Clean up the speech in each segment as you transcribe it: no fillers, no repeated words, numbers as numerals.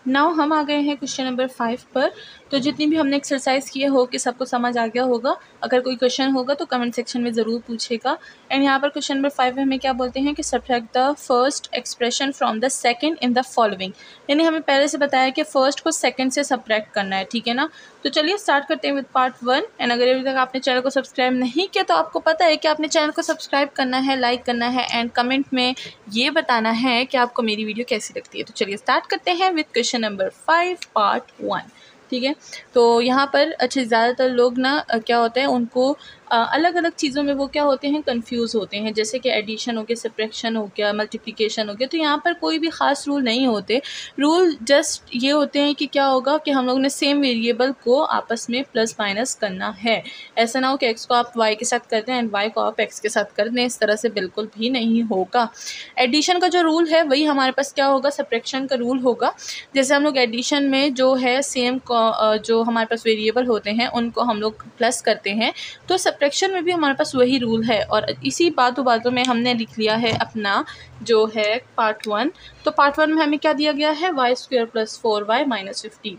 Now हम आ गए हैं क्वेश्चन नंबर 5 पर। तो जितनी भी हमने एक्सरसाइज किए हो कि सबको समझ आ गया होगा। अगर कोई क्वेश्चन होगा तो कमेंट सेक्शन में ज़रूर पूछेगा। एंड यहाँ पर क्वेश्चन नंबर 5 में हमें क्या बोलते हैं कि subtract the first expression from the second in the following. यानी हमें पहले से बताया कि फर्स्ट को सेकंड से सब्ट्रैक्ट करना है, ठीक है ना। तो चलिए स्टार्ट करते हैं विद पार्ट 1। एंड अगर अभी तक आपने चैनल को सब्सक्राइब नहीं किया तो आपको पता है कि आपने चैनल को सब्सक्राइब करना है, लाइक करना है एंड कमेंट में ये बताना है कि आपको मेरी वीडियो कैसी लगती है। तो चलिए स्टार्ट करते हैं विद क्वेश्चन नंबर 5 पार्ट 1, ठीक है। तो यहाँ पर अच्छे ज़्यादातर लोग ना क्या होता है उनको अलग अलग चीज़ों में वो क्या होते हैं कंफ्यूज होते हैं, जैसे कि एडिशन हो गया, सब्ट्रैक्शन हो गया, मल्टीप्लिकेशन हो गया। तो यहाँ पर कोई भी ख़ास रूल नहीं होते। रूल जस्ट ये होते हैं कि क्या होगा कि हम लोग ने सेम वेरिएबल को आपस में प्लस माइनस करना है। ऐसा ना हो कि एक्स को आप वाई के साथ कर दें एंड वाई को आप एक्स के साथ कर दें, इस तरह से बिल्कुल भी नहीं होगा। एडिशन का जो रूल है वही हमारे पास क्या होगा, सब्ट्रैक्शन का रूल होगा। जैसे हम लोग एडिशन में जो है सेम जो हमारे पास वेरिएबल होते हैं उनको हम लोग प्लस करते हैं, तो सब्ट्रैक्शन में भी हमारे पास वही रूल है। और इसी बातों में हमने लिख लिया है अपना जो है पार्ट 1। तो पार्ट 1 में हमें क्या दिया गया है, y square plus 4y minus 15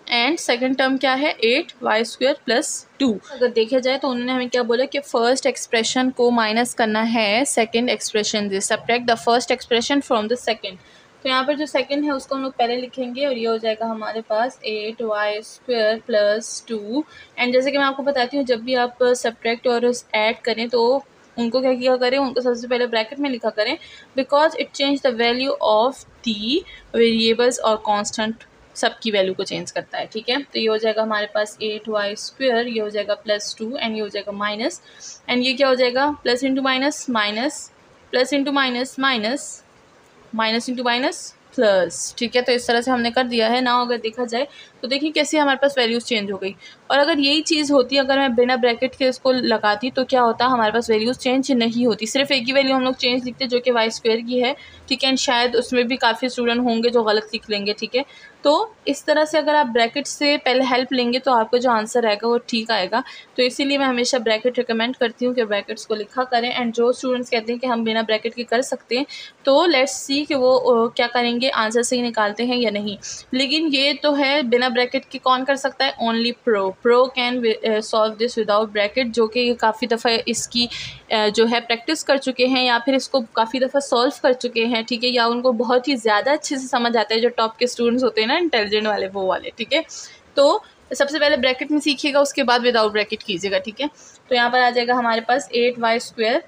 and second term क्या है 8y² प्लस 2। अगर देखा जाए तो उन्होंने हमें क्या बोला कि फर्स्ट एक्सप्रेशन को माइनस करना है सेकेंड एक्सप्रेशन से, subtract the first expression from the second. तो यहाँ पर जो सेकंड है उसको हम लोग पहले लिखेंगे और ये हो जाएगा हमारे पास 8y² प्लस 2। एंड जैसे कि मैं आपको बताती हूँ जब भी आप सब्ट्रैक्ट और ऐड करें तो उनको क्या किया करें, उनको सबसे पहले ब्रैकेट में लिखा करें, because it change the value of the variables और कॉन्स्टेंट सबकी वैल्यू को चेंज करता है, ठीक है। तो ये हो जाएगा हमारे पास 8y², ये हो जाएगा प्लस 2 एंड ये हो जाएगा माइनस, एंड ये क्या हो जाएगा plus into minus minus, plus into minus minus, minus into minus plus, ठीक है। तो इस तरह से हमने कर दिया है ना। अगर देखा जाए तो देखिए कैसे हमारे पास वैल्यूज़ चेंज हो गई। और अगर यही चीज़ होती, अगर मैं बिना ब्रैकेट के इसको लगाती तो क्या होता, हमारे पास वैल्यूज़ चेंज नहीं होती, सिर्फ एक ही वैल्यू हम लोग चेंज लिखते जो कि y² की है, ठीक है। एंड शायद उसमें भी काफ़ी स्टूडेंट होंगे जो गलत लिख लेंगे, ठीक है। तो इस तरह से अगर आप ब्रैकेट से पहले हेल्प लेंगे तो आपका जो आंसर आएगा वो ठीक आएगा। तो इसीलिए मैं हमेशा ब्रैकेट रिकमेंड करती हूँ कि ब्रैकेट्स को लिखा करें। एंड जो स्टूडेंट्स कहते हैं कि हम बिना ब्रैकेट के कर सकते हैं तो लेट्स सी कि वो क्या करेंगे, आंसर से ही निकालते हैं या नहीं। लेकिन ये तो है बिना ब्रैकेट के कौन कर सकता है, only pro can solve this without bracket, जो कि काफ़ी दफ़ा इसकी जो है प्रैक्टिस कर चुके हैं या फिर इसको काफ़ी दफ़ा सॉल्व कर चुके हैं, ठीक है। या उनको बहुत ही ज़्यादा अच्छे से समझ आता है, जो टॉप के स्टूडेंट्स होते हैं ना, इंटेलिजेंट वाले, वो वाले, ठीक है। तो सबसे पहले ब्रैकेट में सीखिएगा, उसके बाद विदाउट ब्रैकेट कीजिएगा, ठीक है। तो यहाँ पर आ जाएगा हमारे पास 8y²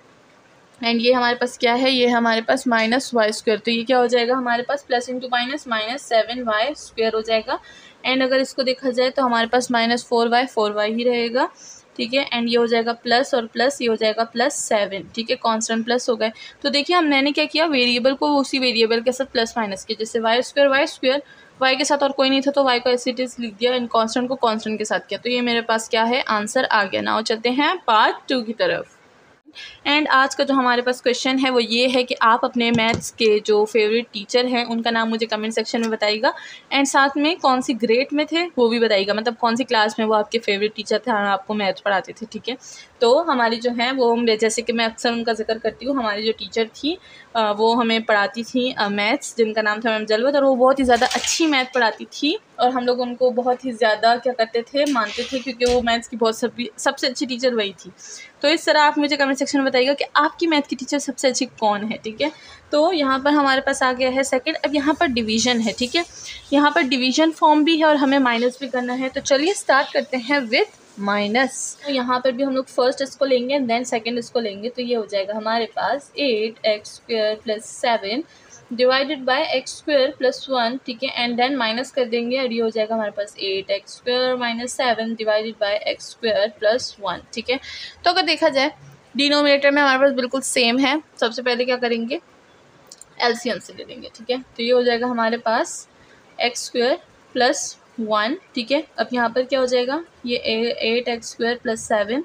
एंड ये हमारे पास क्या है, ये हमारे पास -y²। तो ये क्या हो जाएगा हमारे पास plus into minus minus 7y² हो जाएगा। एंड अगर इसको देखा जाए तो हमारे पास -4y ही रहेगा, ठीक है। एंड ये हो जाएगा प्लस और प्लस, ये हो जाएगा +7, ठीक है। कांस्टेंट प्लस हो गए। तो देखिए मैंने क्या किया, वेरिएबल को उसी वेरिएबल के साथ प्लस माइनस किया, जैसे y² y के साथ और कोई नहीं था तो y को एज इट इज लिख दिया, एंड कांस्टेंट को कांस्टेंट के साथ किया। तो ये मेरे पास क्या है, आंसर आ गया। नाउ चलते हैं पार्ट 2 की तरफ। एंड आज का जो हमारे पास क्वेश्चन है वो ये है कि आप अपने मैथ्स के जो फेवरेट टीचर हैं उनका नाम मुझे कमेंट सेक्शन में बताइएगा, एंड साथ में कौन सी ग्रेड में थे वो भी बताइएगा, मतलब कौन सी क्लास में वो आपके फेवरेट टीचर थे और आपको मैथ्स पढ़ाते थे, ठीक है। तो हमारी जो है वो, जैसे कि मैं अक्सर उनका जिक्र करती हूँ, हमारी जो टीचर थी वो हमें पढ़ाती थी मैथ्स, जिनका नाम था मैम जलवत, और वो बहुत ही ज़्यादा अच्छी मैथ पढ़ाती थी और हम लोग उनको बहुत ही ज़्यादा क्या करते थे, मानते थे, क्योंकि वो मैथ्स की बहुत सबसे अच्छी टीचर वही थी। तो इस तरह आप मुझे कमेंट सेक्शन में बताइएगा कि आपकी मैथ की टीचर सबसे अच्छी कौन है, ठीक है। तो यहाँ पर हमारे पास आ गया है सेकंड। अब यहाँ पर डिवीज़न है, ठीक है। यहाँ पर डिवीज़न फॉर्म भी है और हमें माइनस भी करना है। तो चलिए स्टार्ट करते हैं विथ माइनस। तो यहाँ पर भी हम लोग फर्स्ट इसको लेंगे देन सेकंड इसको लेंगे। तो ये हो जाएगा हमारे पास 8x² plus 7 divided by x² plus 1, ठीक है। एंड देन माइनस कर देंगे और ये हो जाएगा हमारे पास 8x² minus 7 divided by x² plus 1, ठीक है। तो अगर देखा जाए डिनोमिनेटर में हमारे पास बिल्कुल सेम है। सबसे पहले क्या करेंगे, एलसीएम से ले लेंगे, ठीक है। तो ये हो जाएगा हमारे पास x² प्लस 1, ठीक है। अब यहाँ पर क्या हो जाएगा, ये 8x² प्लस 7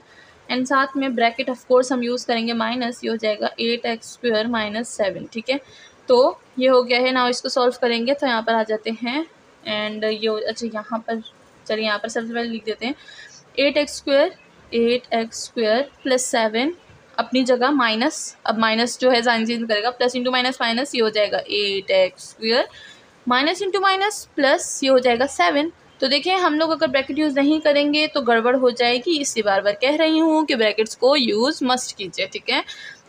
एंड साथ में ब्रैकेट ऑफ कोर्स हम यूज़ करेंगे माइनस, ये हो जाएगा 8x² माइनस 7, ठीक है। तो ये हो गया है। ना इसको सॉल्व करेंगे तो यहाँ पर आ जाते हैं एंड ये अच्छा यहाँ पर चलिए यहाँ पर सबसे पहले लिख देते हैं 8x² प्लस 7 अपनी जगह माइनस, अब माइनस जो है साइन चेंज करेगा, प्लस इंटू माइनस माइनस, ये हो जाएगा 8x² minus into minus plus, ये हो जाएगा 7। तो देखिए हम लोग अगर ब्रैकेट यूज़ नहीं करेंगे तो गड़बड़ हो जाएगी, इसलिए बार बार कह रही हूँ कि ब्रैकेट्स को यूज़ मस्ट कीजिए, ठीक है।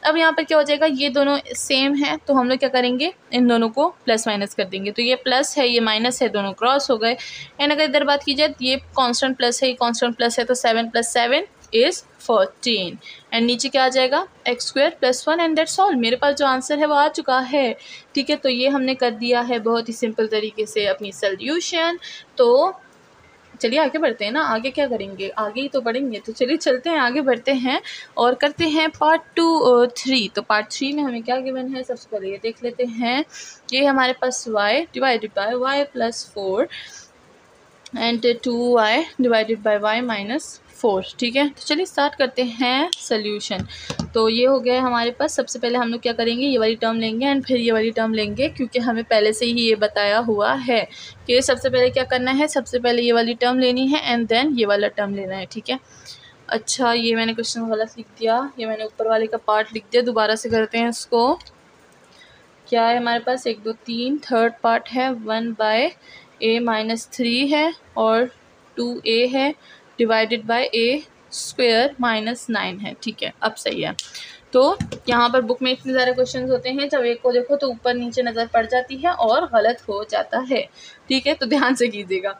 अब यहाँ पर क्या हो जाएगा, ये दोनों सेम है तो हम लोग क्या करेंगे, इन दोनों को प्लस माइनस कर देंगे। तो ये प्लस है, ये माइनस है, दोनों क्रॉस हो गए। एंड अगर इधर बात की जाए तो ये कांस्टेंट प्लस है, ये कांस्टेंट प्लस है, तो 7 + 7 इज़ 14। एंड नीचे क्या आ जाएगा, x² + 1 एंड दैट्स ऑल। मेरे पास जो आंसर है वो आ चुका है, ठीक है। तो ये हमने कर दिया है बहुत ही सिंपल तरीके से अपनी सोल्यूशन। तो चलिए आगे बढ़ते हैं ना, आगे क्या करेंगे, आगे ही तो बढ़ेंगे। तो चलिए चलते हैं, आगे बढ़ते हैं और करते हैं पार्ट 3। तो पार्ट 3 में हमें क्या गिवन है, सबसे पहले ये देख लेते हैं। ये हमारे पास y divided by y + 4 and 2y divided by y - 4, ठीक है। तो चलिए स्टार्ट करते हैं सोल्यूशन। तो ये हो गया हमारे पास। सबसे पहले हम लोग क्या करेंगे, ये वाली टर्म लेंगे एंड फिर ये वाली टर्म लेंगे, क्योंकि हमें पहले से ही ये बताया हुआ है कि सबसे पहले क्या करना है, सबसे पहले ये वाली टर्म लेनी है एंड देन ये वाला टर्म लेना है, ठीक है। अच्छा, ये मैंने क्वेश्चन गलत लिख दिया, ये मैंने ऊपर वाले का पार्ट लिख दिया, दोबारा से करते हैं इसको। क्या है हमारे पास, 1 2 3 थर्ड पार्ट है, 1/a - 3 है और 2a है डिवाइडेड बाय a² - 9 है, ठीक है। अब सही है। तो यहाँ पर बुक में इतने सारे क्वेश्चंस होते हैं, जब एक को देखो तो ऊपर नीचे नज़र पड़ जाती है और गलत हो जाता है, ठीक है। तो ध्यान से कीजिएगा।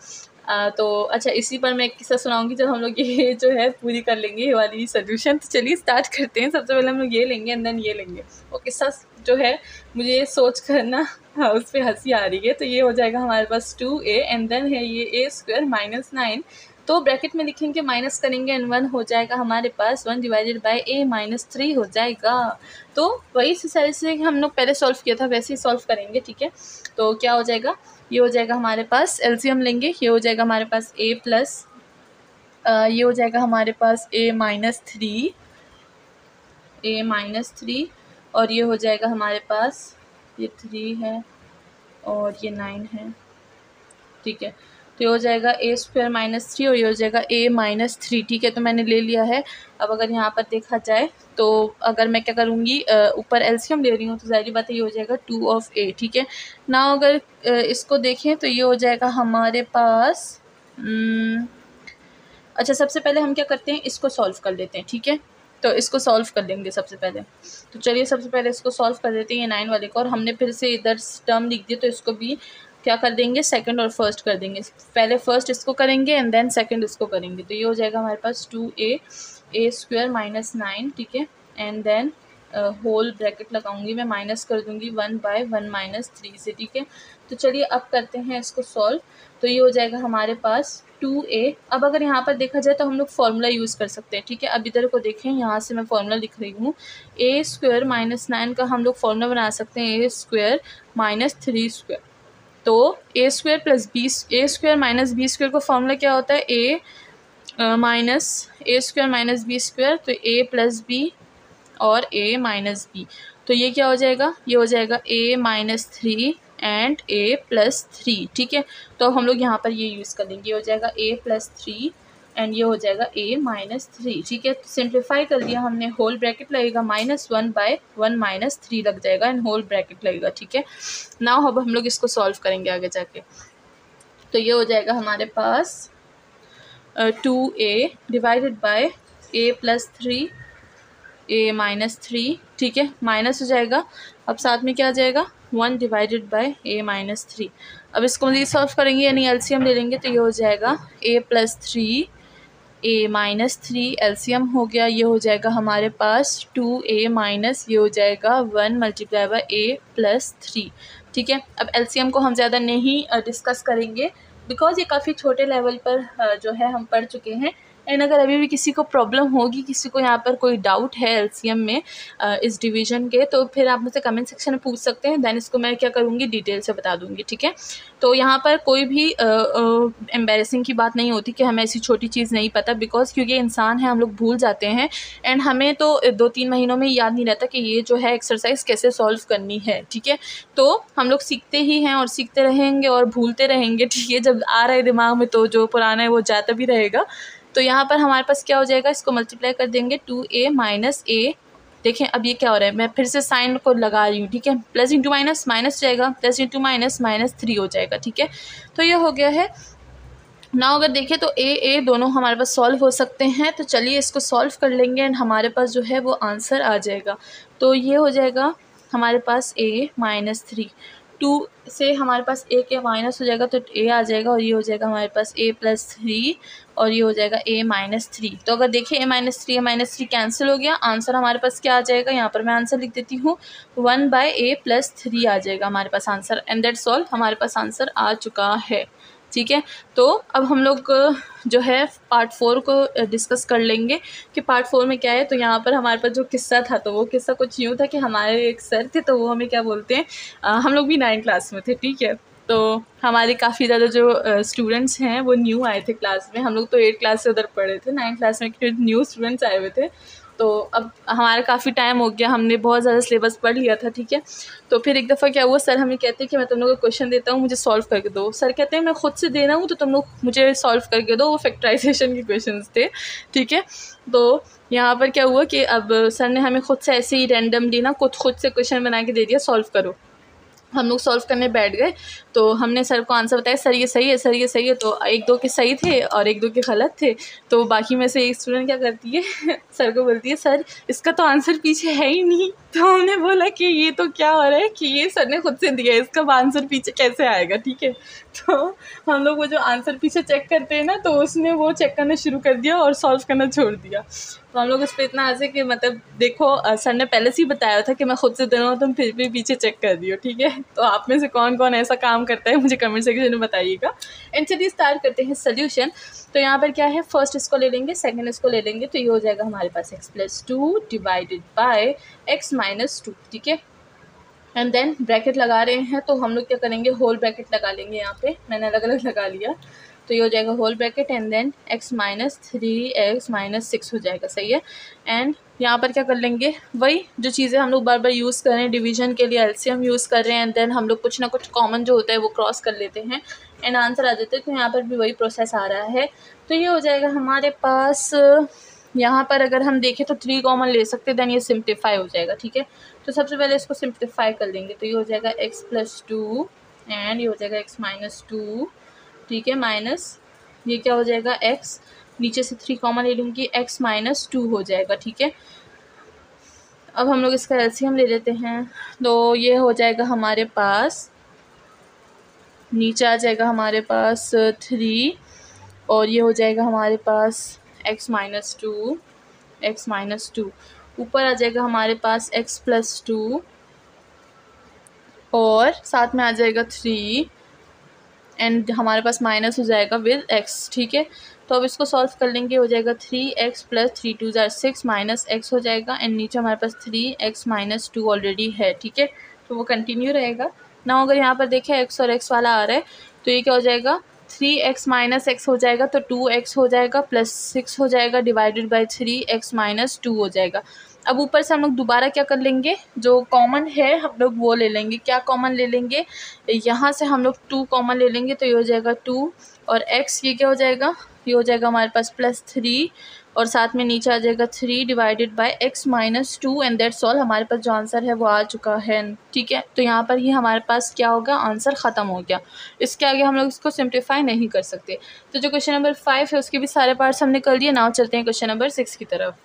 तो अच्छा, इसी पर मैं एक किस्सा सुनाऊंगी जब हम लोग ये जो है पूरी कर लेंगे ये वाली सोल्यूशन। तो चलिए स्टार्ट करते हैं। सबसे पहले हम लोग ये लेंगे एंड देन ये लेंगे। वो किस्सा जो है मुझे सोच कर ना उस पर हंसी आ रही है। तो ये हो जाएगा हमारे पास 2a एंड देन है ये a² - 9। तो ब्रैकेट में लिखेंगे, माइनस करेंगे एंड 1 हो जाएगा हमारे पास, 1 डिवाइडेड बाय a - 3 हो जाएगा। तो वही से हम लोग पहले सॉल्व किया था वैसे ही सॉल्व करेंगे, ठीक है। तो क्या हो जाएगा, ये हो जाएगा हमारे पास, एलसीएम लेंगे, ये हो जाएगा हमारे पास a प्लस ये हो जाएगा हमारे पास a - 3 और ये हो जाएगा हमारे पास, ये 3 है और ये 9 है, ठीक है। तो ये हो जाएगा a² - 3 और ये हो जाएगा a - 3, ठीक है। तो मैंने ले लिया है। अब अगर यहाँ पर देखा जाए तो अगर मैं क्या करूँगी, ऊपर एलसीएम ले रही हूँ तो ज़ाहिर बात है ये हो जाएगा 2 ठीक है ना। अगर इसको देखें तो ये हो जाएगा हमारे पास अच्छा, सबसे पहले हम क्या करते हैं, इसको सॉल्व कर लेते हैं, ठीक है। तो इसको सॉल्व कर लेंगे सबसे पहले। तो चलिए सबसे पहले इसको सॉल्व कर देते हैं, ये 9 वाले को, और हमने फिर से इधर टर्म लिख दिया तो इसको भी क्या कर देंगे, सेकंड और फर्स्ट कर देंगे। पहले फर्स्ट इसको करेंगे एंड देन सेकंड इसको करेंगे। तो ये हो जाएगा हमारे पास 2a a² - 9, ठीक है। एंड देन होल ब्रैकेट लगाऊंगी मैं, माइनस कर दूंगी 1/1 - 3 से, ठीक है। तो चलिए अब करते हैं इसको सॉल्व। तो ये हो जाएगा हमारे पास 2a। अब अगर यहाँ पर देखा जाए तो हम लोग फार्मूला यूज़ कर सकते हैं, ठीक है। अब इधर को देखें, यहाँ से मैं फार्मूला लिख रही हूँ, a² - 9 का हम लोग फार्मूला बना सकते हैं a² - 3²। तो a² + b a² - b² का फार्मूला क्या होता है, a² - b², तो a + b और a - b। तो ये क्या हो जाएगा, ये हो जाएगा a - 3 एंड a + 3, ठीक है। तो हम लोग यहाँ पर ये यूज़ कर लेंगे, ये हो जाएगा a + 3 एंड ये हो जाएगा a - 3, ठीक है। तो सिंप्लीफाई कर दिया हमने, होल ब्रैकेट लगेगा, -1/1 - 3 लग जाएगा एंड होल ब्रैकेट लगेगा, ठीक है। नाउ अब हम लोग इसको सॉल्व करेंगे आगे जाके। तो ये हो जाएगा हमारे पास 2a divided by a + 3 a - 3, ठीक है, माइनस हो जाएगा। अब साथ में क्या आ जाएगा, 1 डिवाइडेड बाय a - 3। अब इसको मज़ीद सॉल्व करेंगे यानी एलसीएम ले लेंगे। तो ये हो जाएगा a + 3 a - 3 एलसीएम हो गया, ये हो जाएगा हमारे पास 2a माइनस ये हो जाएगा 1 × a + 3, ठीक है। अब एलसीएम को हम ज़्यादा नहीं डिस्कस करेंगे बिकॉज़ ये काफ़ी छोटे लेवल पर जो है हम पढ़ चुके हैं। एंड अगर अभी भी किसी को प्रॉब्लम होगी, किसी को यहाँ पर कोई डाउट है एलसीएम में इस डिवीज़न के, तो फिर आप मुझसे कमेंट सेक्शन में पूछ सकते हैं, दैन इसको मैं क्या करूँगी, डिटेल से बता दूँगी, ठीक है। तो यहाँ पर कोई भी एम्बैरेसिंग की बात नहीं होती कि हमें ऐसी छोटी चीज़ नहीं पता, बिकॉज़ क्योंकि इंसान है, हम लोग भूल जाते हैं एंड हमें तो 2-3 महीनों में याद नहीं रहता कि ये जो है एक्सरसाइज कैसे सॉल्व करनी है, ठीक है। तो हम लोग सीखते ही हैं और सीखते रहेंगे और भूलते रहेंगे, ठीक है। जब आ रहा है दिमाग में तो जो पुराना है वो जाता भी रहेगा। तो यहाँ पर हमारे पास क्या हो जाएगा, इसको मल्टीप्लाई कर देंगे, 2a - a देखें अब ये क्या हो रहा है, मैं फिर से साइन को लगा रही हूँ, ठीक है। प्लस इंटू माइनस माइनस जाएगा, प्लस इंटू माइनस -3 हो जाएगा, ठीक है। तो ये हो गया है। ना अगर देखें तो ए दोनों हमारे पास सॉल्व हो सकते हैं, तो चलिए इसको सॉल्व कर लेंगे एंड हमारे पास जो है वो आंसर आ जाएगा। तो ये हो जाएगा हमारे पास a -3, 2 से हमारे पास a के माइनस हो जाएगा तो a आ जाएगा, और ये हो जाएगा हमारे पास a + 3 और ये हो जाएगा a -3। तो अगर देखें a -3 कैंसिल हो गया, आंसर हमारे पास क्या आ जाएगा, यहाँ पर मैं आंसर लिख देती हूँ 1/a + 3 आ जाएगा हमारे पास आंसर, एंड दैट्स ऑल, हमारे पास आंसर आ चुका है, ठीक है। तो अब हम लोग जो है पार्ट 4 को डिस्कस कर लेंगे कि पार्ट 4 में क्या है। तो यहाँ पर हमारे पास जो किस्सा था, तो वो किस्सा कुछ यूँ था कि हमारे एक सर थे, तो वो हमें क्या बोलते हैं, हम लोग भी 9th क्लास में थे, ठीक है। तो हमारे काफ़ी ज़्यादा जो स्टूडेंट्स हैं वो न्यू आए थे क्लास में, हम लोग तो 8th क्लास से उधर पढ़े थे, 9th क्लास में न्यू स्टूडेंट्स आए हुए थे। तो अब हमारा काफ़ी टाइम हो गया, हमने बहुत ज़्यादा सिलेबस पढ़ लिया था, ठीक है। तो फिर एक दफ़ा क्या हुआ, सर हमें कहते हैं कि मैं तुम लोगों को क्वेश्चन देता हूँ, मुझे सॉल्व करके दो। सर कहते हैं मैं खुद से दे रहा हूँ तो तुम लोग मुझे सॉल्व करके दो। वो फैक्टराइजेशन के क्वेश्चंस थे, ठीक है। तो यहाँ पर क्या हुआ कि अब सर ने हमें खुद से ऐसे ही रैंडमली ना खुद से क्वेश्चन बना के दे दिया, सॉल्व करो। हम लोग सॉल्व करने बैठ गए, तो हमने सर को आंसर बताया, सर ये सही है, सर ये सही है। तो 1-2 के सही थे और 1-2 के गलत थे। तो बाकी में से एक स्टूडेंट क्या करती है सर को बोलती है, सर इसका तो आंसर पीछे है ही नहीं। तो हमने बोला कि ये तो क्या हो रहा है कि ये सर ने खुद से दिया है, इसका आंसर पीछे कैसे आएगा, ठीक है। तो हम लोग वो जो आंसर पीछे चेक करते हैं ना, तो उसने वो चेक करना शुरू कर दिया और सॉल्व करना छोड़ दिया। तो हम लोग उस पर इतना हंसे कि मतलब देखो सर ने पहले से ही बताया था कि मैं खुद से दे रहा हूँ, तुम फिर भी पीछे चेक कर दियो, ठीक है। तो आप में से कौन कौन ऐसा काम करता है मुझे कमेंट सेक्शन में बताइएगा। एंड चलिए स्टार्ट करते हैं सोल्यूशन। तो यहाँ पर क्या है, फर्स्ट इसको ले लेंगे, सेकंड इसको ले लेंगे, तो ये हो जाएगा हमारे पास x + 2 डिवाइडेड बाय x - 2, ठीक है। एंड देन ब्रैकेट लगा रहे हैं, तो हम लोग क्या करेंगे, होल ब्रैकेट लगा लेंगे। यहाँ पे मैंने अलग अलग लगा लिया, तो ये हो जाएगा whole bracket and then x - 3 x - 6 हो जाएगा, सही है। एंड यहाँ पर क्या कर लेंगे, वही जो चीज़ें हम लोग बार बार यूज़ कर रहे हैं, डिवीजन के लिए एलसीएम यूज़ कर रहे हैं, एंड देन हम लोग कुछ ना कुछ कॉमन जो होता है वो क्रॉस कर लेते हैं एंड आंसर आ जाता है। तो यहाँ पर भी वही प्रोसेस आ रहा है। तो ये हो जाएगा हमारे पास, यहाँ पर अगर हम देखें तो 3 कॉमन ले सकते हैं, देन ये सिम्प्लीफाई हो जाएगा, ठीक है। तो सबसे पहले इसको सिम्प्लीफाई कर लेंगे, तो ये हो जाएगा x + 2 एंड ये हो जाएगा x - 2, ठीक है, माइनस ये क्या हो जाएगा x, नीचे से 3 कॉमन ले लूँगी, x - 2 हो जाएगा, ठीक है। अब हम लोग इसका एलसीएम ले लेते हैं, तो ये हो जाएगा हमारे पास, नीचे आ जाएगा हमारे पास 3 और ये हो जाएगा हमारे पास x - 2 x - 2, ऊपर आ जाएगा हमारे पास x + 2 और साथ में आ जाएगा 3 एंड हमारे पास माइनस हो जाएगा विद x, ठीक है। तो अब इसको सॉल्व कर लेंगे, हो जाएगा 3x + 3 2 = 6 माइनस x हो जाएगा एंड नीचे हमारे पास 3x - 2 ऑलरेडी है, ठीक है। तो वो कंटिन्यू रहेगा ना। अगर यहाँ पर देखें x और x वाला आ रहा है, तो ये क्या हो जाएगा, 3x - x हो जाएगा, तो 2x हो जाएगा प्लस 6 हो जाएगा डिवाइडेड बाई 3x - 2 हो जाएगा। अब ऊपर से हम लोग दोबारा क्या कर लेंगे, जो कॉमन है हम लोग वो ले लेंगे। क्या कॉमन ले लेंगे, यहाँ से हम लोग 2 कॉमन ले लेंगे, तो ये हो जाएगा 2 और x ये क्या हो जाएगा, ये हो जाएगा हमारे पास +3 और साथ में नीचे आ जाएगा 3 divided by x - 2 and that's all. हमारे पास जो आंसर है वो आ चुका है, ठीक है। तो यहाँ पर ही हमारे पास क्या होगा, आंसर ख़त्म हो गया। इसके आगे हम लोग इसको सिम्प्लीफाई नहीं कर सकते। तो जो क्वेश्चन नंबर 5 है उसके भी सारे पार्ट्स हमने कर दिए। नाउ चलते हैं क्वेश्चन नंबर 6 की तरफ।